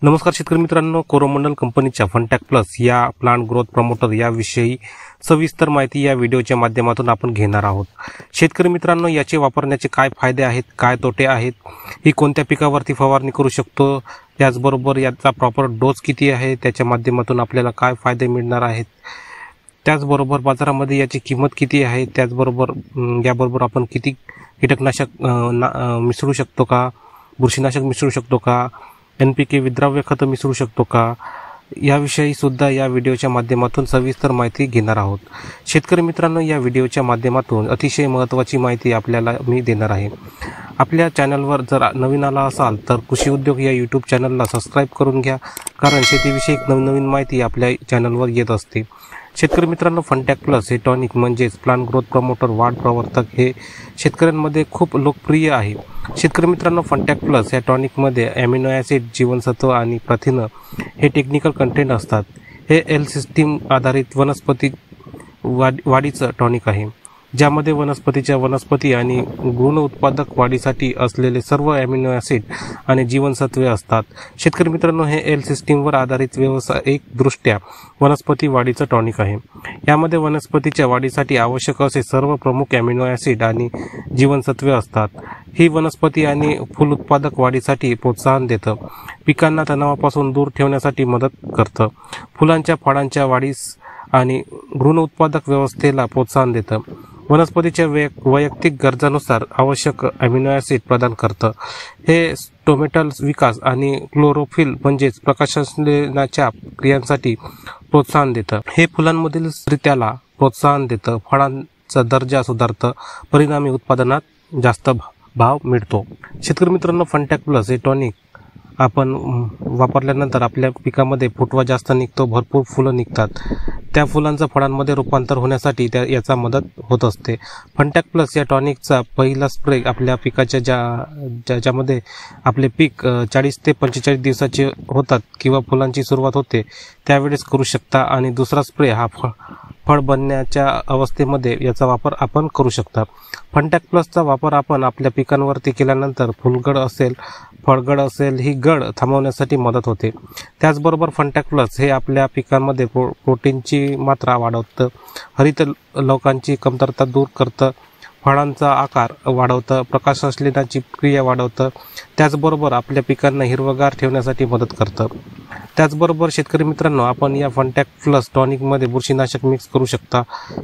नमस्कार शेतकरी मित्रांनो, कोरोमंडल कंपनीच्या फंटॅक प्लस या प्लांट ग्रोथ प्रमोटर याविषयी सविस्तर माहिती या व्हिडिओच्या माध्यमातून आपण घेणार आहोत। शेतकरी मित्रांनो, याचे वापरण्याचे काय फायदे आहेत, काय तोटे आहेत, ही कोणत्या पिकावरती फवारणी करू शकतो, त्याचबरोबर याचा प्रॉपर डोस किती आहे, त्याच्या माध्यमातून आपल्याला काय फायदे मिळणार आहेत, त्याचबरोबर बाजारामध्ये याची किंमत किती आहे, त्याचबरोबर याबरोबर आपण किती कीटकनाशक मिसळू शकतो का, बुरशीनाशक मिसळू शकतो का, NPK विद्राव्य खत मिसळू शकतो का, याविषयी सुद्धा या व्हिडिओच्या माध्यमातून सविस्तर माहिती घेणार आहोत। शेतकरी मित्रांनो, या व्हिडिओच्या माध्यमातून अतिशय महत्त्वाची माहिती आपल्याला मी देणार आहे। आपल्या चॅनलवर जर नवीन आला असाल तर कृषी उद्योग या यूट्यूब चॅनलला सबस्क्राईब करून घ्या, कारण शेतीविषयक नवनवीन माहिती आपल्या चॅनलवर येत असते। शेतकरी मित्रांनो, फंटॅक प्लस हे टॉनिक म्हणजेच प्लांट ग्रोथ प्रमोटर वाढ प्रवर्तक हे शेतकऱ्यांमध्ये खूप लोकप्रिय आहे। शेतकरी मित्रांनो, फंटॅक प्लस या टॉनिकमध्ये ॲमिनो ॲसिड, जीवनसत्व आणि प्रथिनं हे टेक्निकल कंटेंट असतात। हे एल सिस्टीम आधारित वनस्पती वाढीचं टॉनिक आहे, ज्यामध्ये वनस्पती आणि गुण उत्पादक वाढीसाठी असलेले सर्व ॲमिनो ॲसिड आणि जीवनसत्वे असतात। शेतकरी मित्रांनो, हे एल सिस्टीमवर आधारित व्यावसायिकदृष्ट्या वनस्पती वाढीचं टॉनिक आहे। यामध्ये वनस्पतीच्या वाढीसाठी आवश्यक असे सर्व प्रमुख ॲमिनो ॲसिड आणि जीवनसत्वे असतात। ही वनस्पती आणि फूल उत्पादक वाढीसाठी प्रोत्साहन देतं, पिकांना तणावापासून दूर ठेवण्यासाठी मदत करतं, फुलांच्या फळांच्या वाढीस आणि भ्रूण उत्पादक व्यवस्थेला प्रोत्साहन देतं, वनस्पतीच्या वैयक्तिक गरजांनुसार आवश्यक ॲमिनो ॲसिड प्रदान करतं। हे स्टोमेटल विकास आणि क्लोरोफिल म्हणजेच प्रकाशसंश्लेषणाच्या क्रियांसाठी प्रोत्साहन देतं। हे फुलांमधील स्त्रित्याला प्रोत्साहन देतं, फळांचा दर्जा सुधारतं, परिणामी उत्पादनात जास्त भाव मिळतो। शेतकरी मित्रांनो, फंटॅक प्लस हे टॉनिक आपण वापरल्यानंतर आपल्या पिकामध्ये फुटवा जास्त निघतो, भरपूर फुलं निघतात, त्या फुलांचं फळांमध्ये रूपांतर होण्यासाठी याचा मदत होत असते। फंटॅक प्लस या टॉनिकचा पहिला स्प्रे आपल्या पिकाच्या ज्याच्यामध्ये आपले पीक 40 ते 45 दिवसाचे होतात किंवा फुलांची सुरुवात होते त्यावेळेस करू शकता, आणि दुसरा स्प्रे हा फळ बनण्याच्या अवस्थेमध्ये याचा वापर आपण करू शकता। फंटॅक प्लसचा वापर आपण आपल्या पिकांवरती केल्यानंतर फुलगळ असेल, फळगळ असेल, ही गळ थांबवण्यासाठी मदत होते। त्याचबरोबर फंटॅक प्लस हे आपल्या पिकांमध्ये प्रोटीनची मात्रा वाढवतं, हरित लवकांची कमतरता दूर करतं, फळांचा आकार वाढवतं, प्रकाशसंश्लेषणाची क्रिया वाढवतं, त्याचबरोबर आपल्या पिकांना हिरवगार ठेवण्यासाठी मदत करतं। त्याचबरोबर शेतकरी मित्रांनो, आपण या फंटॅक प्लस टॉनिकमध्ये बुरशीनाशक मिक्स करू शकता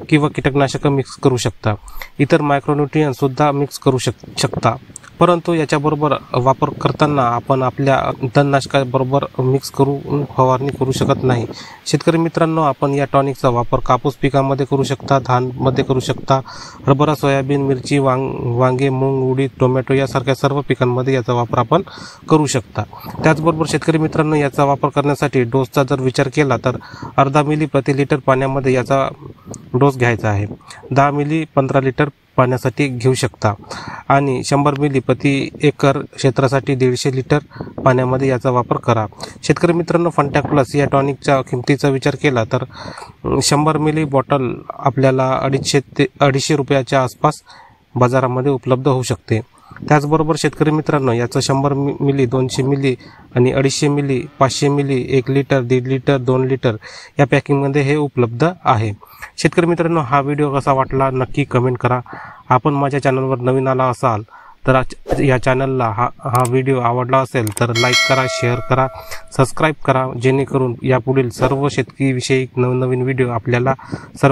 किंवा कीटकनाशक मिक्स करू शकता, इतर मायक्रोन्यूट्रियन सुद्धा मिक्स करू शकता, परंतु याच्याबरोबर वापर करताना आपण आपल्या तणनाशकाबरोबर मिक्स करून फवारणी करू शकत नाही। शेतकरी मित्रांनो, आपण या टॉनिकचा वापर कापूस पिकामध्ये करू शकता, धानमध्ये करू शकता, हरभरा, सोयाबीन, मिरची, वांगे, मूग, उडीद, टोमॅटो यासारख्या सर्व पिकांमध्ये याचा वापर आपण करू शकता। त्याचबरोबर शेतकरी मित्रांनो, याचा वापर करण्यासाठी डोसचा जर विचार केला तर अर्धा मिली प्रति लिटर पाण्यामध्ये याचा डोस घ्यायचा आहे। 10 मिली 15 लिटर पाण्यासाठी घेऊ शकता, आणि 100 मिली प्रति एकर क्षेत्रासाठी 150 लिटर पाण्यामध्ये याचा वापर करा। शेतकरी मित्रांनो, फंटॅक प्लस या टॉनिकच्या किमतीचा विचार केला तर 100 मिली बॉटल आपल्याला 250 ते 250 रुपयाच्या आसपास बाजारामध्ये उपलब्ध होऊ शकते। त्याचबरोबर शेतकरी मित्रांनो, याचं 100 मिली, 200 मिली आणि 250 मिली, 500 मिली, 1 लिटर, 1.5 लिटर, 2 लिटर या पॅकिंगमध्ये हे उपलब्ध आहे। शेतकरी मित्रांनो, हा व्हिडिओ कसा वाटला नक्की कमेंट करा। आपण माझ्या चॅनलवर नवीन आला असाल तर या चॅनलला हा व्हिडिओ आवडला असेल तर लाईक करा, शेअर करा, सबस्क्राईब करा, जेणेकरून यापुढील सर्व शेतकरीविषयी नवनवीन व्हिडिओ आपल्याला सर्व